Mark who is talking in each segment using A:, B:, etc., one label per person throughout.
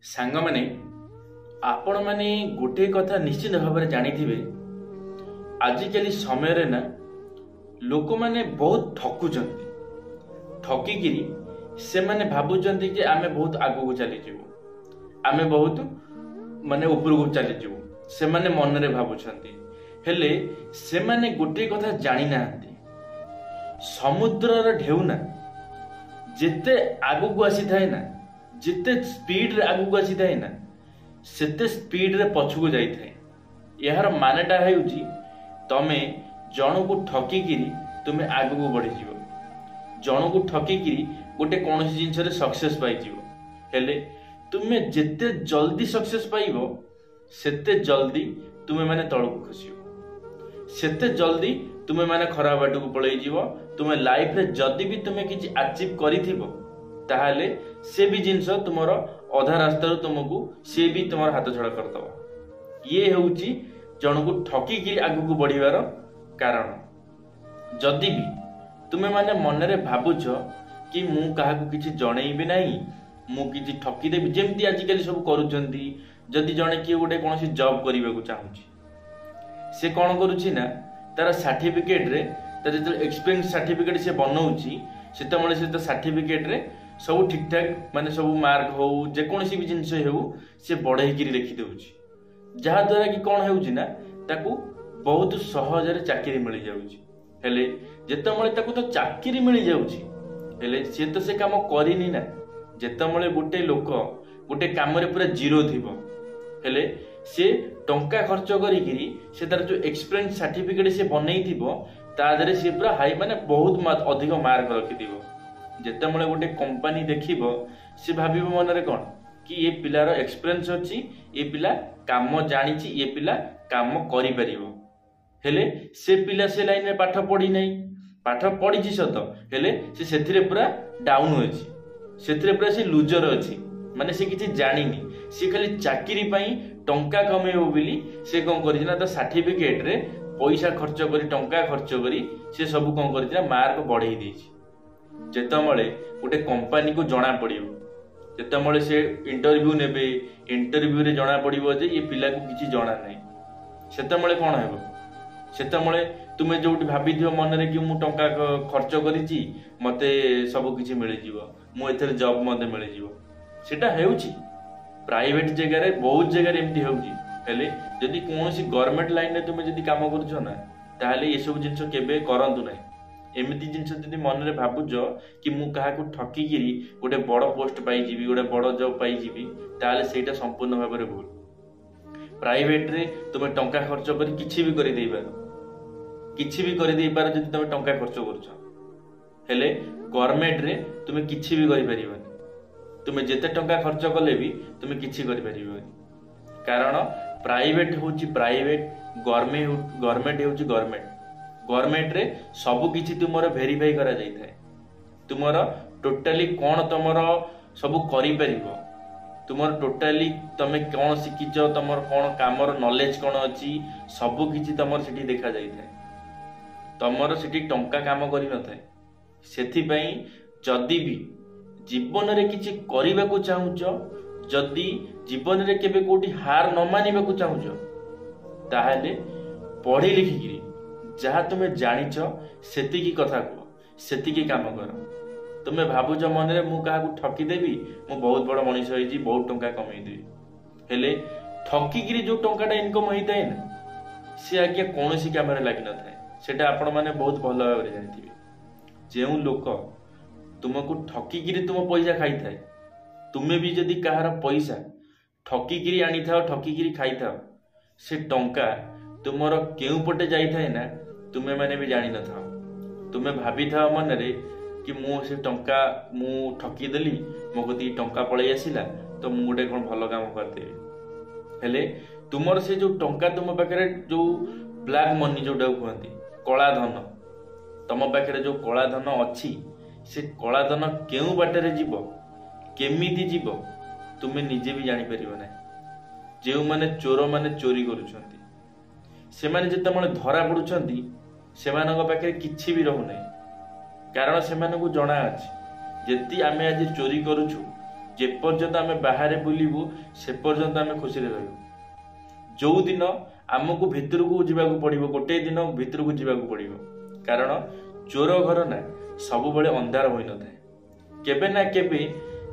A: सांग माने आपण माने गोटे कथा निश्चित भाव में जानिथिबे आजिकल समय रे ना लोक माने बहुत ठकुचंती ठकिकी से माने भाबुचंती कि आमे बहुत आगु को चली जीवु आमे बहुत माने ऊपर को चली जीवु से माने मन रे भाबुचंती हेले से माने गोटे कथा जानि नाहंती समुद्र रे ढेउना जेते आगु को आसी थाए ना जिते स्पीड रे आगु को आसी थाए ना सेते स्पीड रे पछु को जाई थाए यार मानेटा हेउची तमे जण को ठकिकी तुमे आगु को बढ़ी जीवो जण को ठकिकी गोटे कौन जिनस रे सक्सेस पाई जीवो हेले तुमे जेते जल्दी सक्सेस पाइबो सेते जल्दी तुमे माने तळ को खसियो सेते जल्दी तुमे माने खराब बाटू को पळै जीवो तुमे लाइफ रे जदी भी तुमे किछि अचीव करिथिबो ताहाले से भी जिनस तुमर अधा रास्ता तुमको से भी तुम हाथ छड़ा करदब ये होउची जन को ठकिकी आगु को बढ़िबार कारण जदि भी तुमे माने मन रे भाबुछ कि मु काहा को किछि जणैबी नाही मु किछि ठकी देबी जेमती आजिकल सब करूचंती जदि जणे कि गोटे कोनोसी जॉब करबा को चाहूची से कोन करूची ना तार सर्टिफिकेट रे तार जे एक्सपीरियंस सर्टिफिकेट से बनौची सेते मळे से सर्टिफिकेट रे सब ठीक ठाक माने सब मार्क हो जे कोनोसी भी जिंस हो से बढ़ाई कि लिखि देउची जहा द्वारा कि कोन हेउची ना ताकू बहुत सहज रे चाकरी मिल जाउची हेले जेतमळे ताकू तो चाकरी मिल जाउची हेले से तो से काम करिनी ना जेतमळे गोटे लोक गोटे काम रे पूरा जीरो थिबो हेले से टंका खर्च करिकिरी से तार जो एक्सपीरियंस सर्टिफिकेट से बनई थिबो ता दरे से पूरा हाई माने बहुत अधिक मार्क रखि दिबो जेतमळे गोटे कंपनी देखिबो से भाबिबो मन रे कोन कि ये पिलार एक्सपीरियंस अछि ये पिला काम जानिछि ये पिला काम करि परिबो हेले से पिला से लाइन में पाठ पढी नै पाठ पढिछि सत हेले से सेथिरे पूरा डाउन होछि सेथिरे पूरा से लूजर अछि माने से किछि जानिनी से खाली चाकरी पई टंका कमेबो बिली से कोन करिछि ना त सर्टिफिकेट रे पैसा खर्च करी टंका खर्च करी से सब कोन करिछि ना मार्क बढ़ाई देछि जेतमळे गोटे कंपनी को जना पड़िबो जेतमळे से इंटरव्यू नेबे इंटरव्यू रे जना पड़िबो जे ये पिला को किछि जना नै सेतमळे कोन हेबो सेतमळे तुमे जोटी भाबी दियो मन रे कि मु टंका खर्च करिछि मते सब किछि मिलि जीवो मु एथरे जॉब मते मिलि जीवो सेटा हेउछि प्राइवेट जगह रे बहुत जगह रे एमती हेउछि हेले जदी कोनोसी गवर्नमेंट लाइन रे तुमे जदी काम करछो ना ताहाले ये सब जिंस केबे करंतु नै एमती जिनस जदि मन रे भाबुज कि मु काहा को ठकिकी गोटे बड़ पोस्ट पाई जीवी गोटे बड़ जॉब पाई जीवी ताले सेटा संपूर्ण भाव रे भूल प्राइवेट रे तुमे टंका खर्च करी किछि भी करि देई पारो किछि भी करि देई पारो जदि तुमे टंका खर्च करछो हेले गवर्नमेंट रे तुमे किछि भी करि परिबनी तुमे जेते टंका खर्च कले भी तुमे किछि करि परिबनी कारण प्राइवेट होची प्राइवेट गवर्नमेंट होची गवर्नमेंट रे सब किछि तुमरो वेरीफाई करा जाई थाए तुमरो टोटली कोन तुमरो सब करि परिबो तुमरो टोटली तमे कोन सिकिचो तुमरो कोन कामर नॉलेज कोन अछि सब किछि तुमरो सिटी देखा जाई थाए तुमरो सिटी टंका काम करि न थाए सेथि पई जदी भी जीवन रे किछि करिबा को चाहूचो जदी जीवन रे केबे कोठी हार न मानिबा को चाहूचो ताहाले पढी लिखिकी जहाँ तुम्हें जानिच सेति की कथा कह सेति की काम कर तुम्हें भाबुच मन रे मु काहा को ठकी देबी मु बहुत बड़ मनीष होई बहुत टंका कमई देबी हेले ठकिकी जो टंकाटा इनकम होइताय ना से आज्ञा कोनोसी काम रे लागि न थाए सेटा आपण माने बहुत भलो भाबरे जानिथिबे जेउ लोक तुमको ठकिकी तुम पैसा खाई थाए तुमे भी जदी कहार पैसा ठकिकी आनी थाओ ठकिकी खाई थाओ से टंका तुमर केउ पटे जाई थाए ना तुमे माने भी जानि न थाओ तुमे भाबी थाओ मन रे कि मु से टंका मु ठकी देली मो गति टंका पळै आसिला तो मु गोटे कोन भलो काम करते हेले तुमर से जो टंका तुम पाखरे जो ब्लैक मनी जोटा कहंती कला धन तुम पाखरे जो कला धन अछि से कला धन केउ बाटे रे जीवो केमिति जीवो तुमे निजे भी जानि परिबो ना जेउ माने चोर माने चोरी करूछंती से माने जेतमळे धरा पडुछंती सेमानक पाखे किछि भी रहु नै कारण सेमानकु जणा अछि जेति आमे आज चोरी करूछु जे पर्यंत आम बाहर बुलू से पर्यंत आम खुशी रहू। जो दिन आमको भितर को जावाक पड़ो गोटे दिन भितर को जावाक पड़ो, कारण चोर घर ना सब बड़े अंधार होई न थाए, केबे ना केबे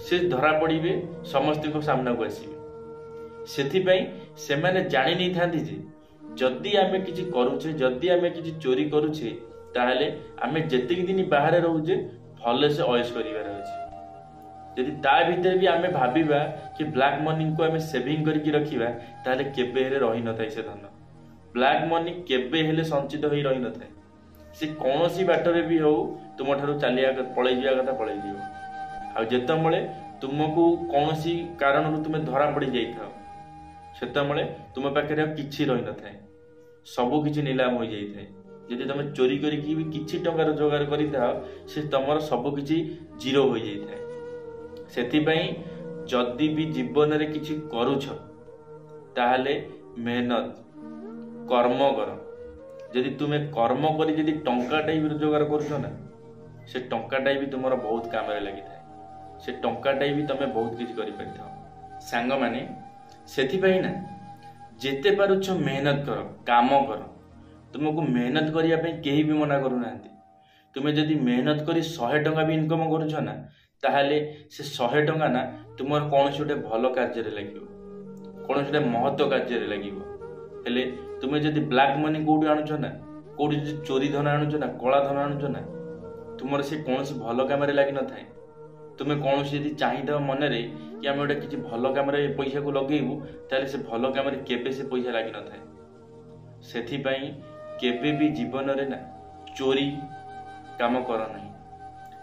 A: से धरा पड़े समस्त को सामना को आसवे। सेथिपाई से माने जानी नहीं थांती जे जदि आमे किछि करूछे, जदि आमे किछि चोरी करूछे, ताहले आमे जेतिक दिन बाहर रहूचे भले से अयस करिवार अछि। यदि ता भीतर भी आमे भाबिबा कि ब्लैक मनी को आमे सेविंग करके रखिबा, ताहले केबे हेले रही न थाई से धन। ब्लैक मनी केबे हेले संचित होई रही न थाई, से कोनोसी बाटरे भी हो तुम ठारू चलिया पळै जिया कथा पळै जियो। आ जेतमळे तुमको कोनोसी कारण तुम धरा पड़ी जाइथाओ, सेतमळे तुम पाखे किछि रही न थाए, सबु किछि नीलाम हो जाई थाए। यदि तुम चोरी करिकी भी किछि टंका रोजगार करिथाओ, से तमर सबु किछि जीरो हो जाई थाए। सेथिपई जदि भी जीवन रे किछि करूछ, ताहले मेहनत कर्म कर। यदि तुमे कर्म करी यदि टंकाटाई भी रोजगार करूछ ना, से टंकाटाई भी तुमर बहुत काम रे लागि थाए, से टंकाटाई भी तमे बहुत किछि करि परिथाओ। सांग माने सेथिपई ना जेते पारुछ मेहनत कर, काम कर। तुमको मेहनत करिया पे केही भी मना करू नांती। तुमे जदि मेहनत करी 100 टंका भी इनकम करूछ ना, ताहले से 100 टंका ना तुमर कोनोसी गोटे भलो कार्य रे लागियो, कोनोसी गोटे महत्व कार्य रे लागियो। हेले तुमे जदि ब्लैक मनी कोडी आनुछ ना, कोडी जदि चोरी धन आनुछ ना, कला धन आनुछ ना, तुमर से कोनोसी भलो काम रे लागि न थाए। तुमे कोनोसी यदि चाहिदा मन रे कि आमे गोटे किछि भलो काम रे पैसा को लगेइबु, ताले से भलो काम रे केबे से पैसा लागि न थाए। सेथिपई केबे भी जीवन रे ना चोरी काम कर नहीं,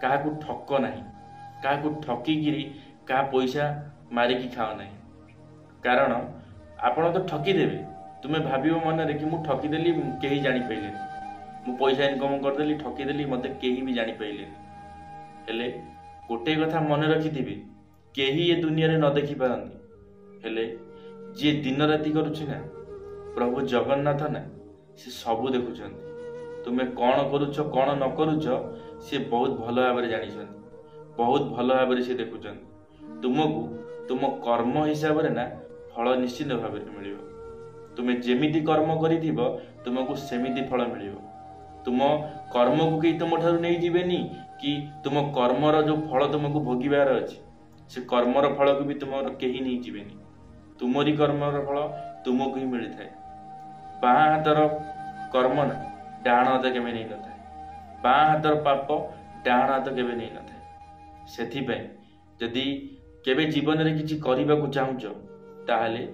A: कहा को ठक नहीं, कहा को ठकी गिरी कहा पैसा मारिकी खाओ नहीं। कारण आपण तो ठकी देबे, तुमे भाबियो मन रे कि मु ठकी देली केही जानि पइले, मु पैसा इनकम कर देली ठकी देली मते केही भी जानि पइले। हेले गोटे कथा मन रखिथिबे, केही ये दुनिया रे न देखि पारंती, हेले जे दिन राति करूछि ना प्रभु जगन्नाथ ना से सबू देखुछंती। तुमे कौन करूछ कौन न करूछ से बहुत भलो भाबरे जानिछंती, बहुत भलो भाबरे से देखुछंती। तुमको तुम कर्म हिसाब रे ना फल निश्चित भाबरे मिलियो। तुमे जेमिति कर्म करिथिबो तुमको सेमिति फल मिलियो। तुम कर्म को केही तुम ठारू नै जिवेनी कि तुम कर्मर जो फल तुमको भोगिबार अछि, से कर्मर फल को भी तुमर केही नै जिवेनी। तुमरी कर्मर फल तुमको ही मिलि थाए। बाँ हाथर कर्म ना डाण हाथ केबे नै न थाए, बाँ हाथर पाप डाण हाथ केबे नै न थाए। सेथिपई जदि केबे जीवन रे किछि करिबाकू चाहुछ, ताहले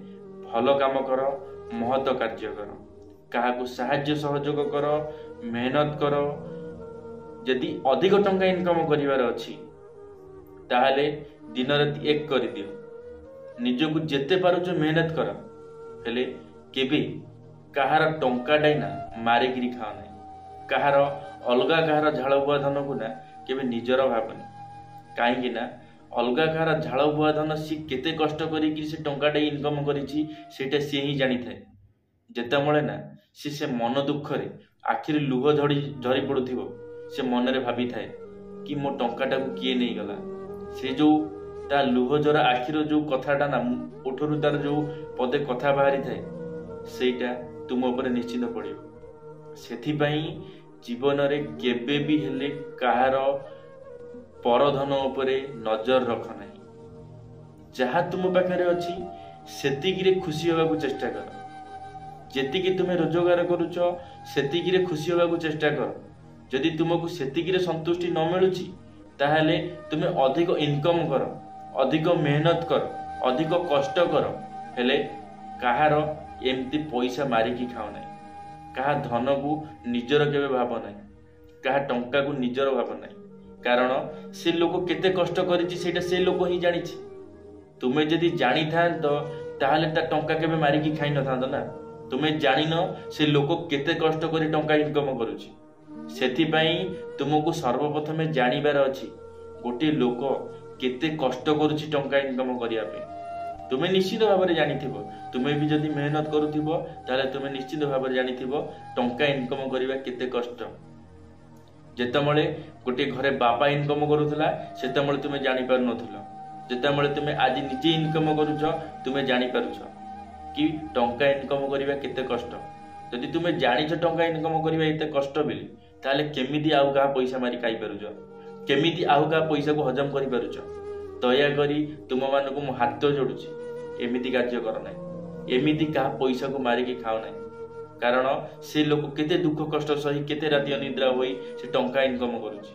A: भलो काम कर, महत्व कार्य कर, काहाकू साहाय्य सहयोग कर, मेहनत कर। यदि अधिक टंका इनकम करिवार अछि, ताहले दिन राति एक कर दियो, निजको जेते पारुछ मेहनत कर। हेले केबे कहार टंका डाई ना मारिकी खाओ ना, कहार अलगा कहार झाड़ बुआ धन को ना केबे निजर भाबनी। काहेकि ना अलगा कहार झाड़ बुआ धन सी केते कष्ट करिकि से टंका डाई इनकम करिछि सेटा से ही जानि थाए। जेतेबेले ना से मन दुख रे आखिर लुह झरी पड़ुथिबो, से मन रे भाबी थाए कि मो टंकाटा को किए नहीं गला। से जो ता लुह जरा आखिर जो कथाटा ना ओठरू तार जो पदे कथा बाहरी थाए, सेटा तुम ऊपर निश्चित पड़िबो। सेथिपई जीवन रे केबे भी हेले कहार परधन उपरे नजर रख नहीं। जहा तुम पाखरे अछि सेतिकी रे खुशी होबा को चेष्टा कर। जेतिकी तुमे रोजगार करूछ सेतिकी रे खुशी होबा को चेष्टा कर। यदि तुमको सेतिकी रे संतुष्टि न मिलुची, ताहले तुमे अधिक इनकम कर, अधिक मेहनत कर, अधिक कष्ट कर। हेले कहार एमती पैसा मारिकी खाओ ना, कहा धन को निजर केबे भाव ना, कहा टंका को निजर भाव ना। कारण से लोक केते कष्ट करिछि सेटा से लोक ही जानिछि। तुमे जदि जानि थांत ताहले ता टंका केबे मारिकी खाइ न थांत ना। तुमे जानिनो से लोक केते कष्ट करी टंका इनकम करूछि। सेथिपई तुमको सर्वप्रथमे जानिबार अछि गोटे लोक केते कष्ट करूछि टंका इनकम करिया पे। तुमे निश्चित भाव में जानिथिबो, तुमे भी जदि मेहनत करूथिबो ताले तुमे निश्चित भाव में जानिथिबो टंका इनकम करिबा केते कष्ट। जेतमळे गोटे घरे बापा इनकम करूथला सेतमळे तुमे जानि पार नथिलो, ଯେତେବେଳେ ତୁମେ ଆଜି ନିଜେ ଇନକମ୍ କରୁଛ ତୁମେ ଜାଣିପାରୁଛ कि टंका इनकम करवा केते कष्ट। जदि तुमे जानिछ टंका इनकम करवा एते कष्ट बोली ताले केमिति आउ का पैसा मारी खाई पारुछ, केमिति आउ का पैसा को हजम करि पारुछ। दया करी तुम मानकु मो हाथ जोड़ुछि, एमिति कार्य कर नै, एमिति का पैसा को मारी के खाओ नै। कारण से लोक केते दुख कष्ट सही केते राति अनिद्रा होई से टंका इनकम करूछि।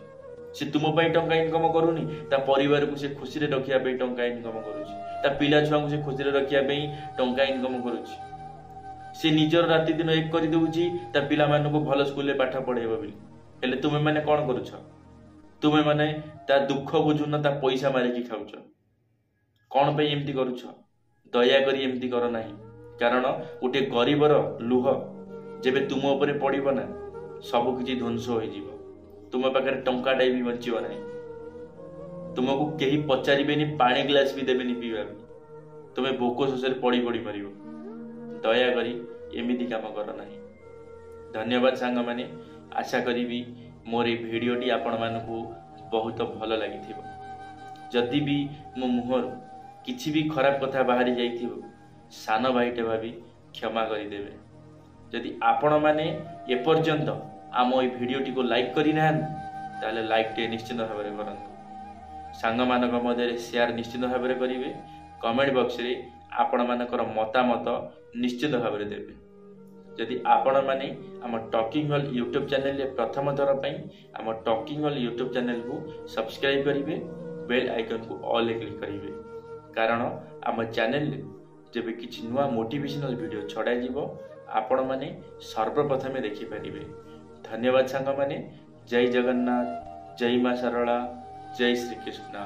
A: से तुम पाई टंका इनकम करूनी, ता परिवार को से खुशी रे रखिया पे टंका इनकम करूछि, ता पिला छुआ को से खुशी रे रखिया पे टंका इनकम करूछि। से निजर राति दिन एक कर दउछि ता पिला मान को भल स्कूल रे पाठ पढेबो बिली। हेले तुमे माने कोन करूछ? तुमे माने ता दुख बुझुन, ता पैसा मारी की खाउछ। कोन पे एम्ति करूछ? दया करी एम्ति कर नाही। कारण उटे गरीबर लुह जेबे तुम ऊपर पड़िबो ना सब किछि ध्वंस होई जीवो। तुम पाखे टंकाटा भी बचिब ना, तुमको कहीं पचारे पानी ग्लास भी देवेनि पीवा, तुम्हें भोक शोष पड़ी पड़ी मर। दया करी एमिति काम कर ना। धन्यवाद सांग माने, आशा करी मोर ये भिडटी आपण मानकु बहुत भल लगी। जदि भी मो मुहर किछि भी खराब कथा बाहरी जाइथिबो सान भाईटे भाभी क्षमा करदेवे। जदि आपण माने एपर्यंत आम ये भिडटी को लाइक करना ताले लाइक टे निश्चित भाव में करंतु। सांग मानक मध्य शेयर निश्चित भाव में करेंगे। कमेंट बॉक्स रे आपण मानकर मतामत निश्चित भाव में देवे। जदि आपण माने आम टॉकिंग हॉल यूट्यूब चैनल रे प्रथम थर पई आम टॉकिंग हॉल यूट्यूब चैनल को सब्सक्राइब करेंगे, बेल आइकन को ऑल क्लिक करेंगे। कारण आम चैनल रे जब किछि नुआ मोटिवेशनल वीडियो छड़ा जीवो आपण माने सर्वप्रथमे देखि परिबे। धन्यवाद सांग माने। जय जगन्नाथ, जय मां सरला, जय श्री कृष्ण।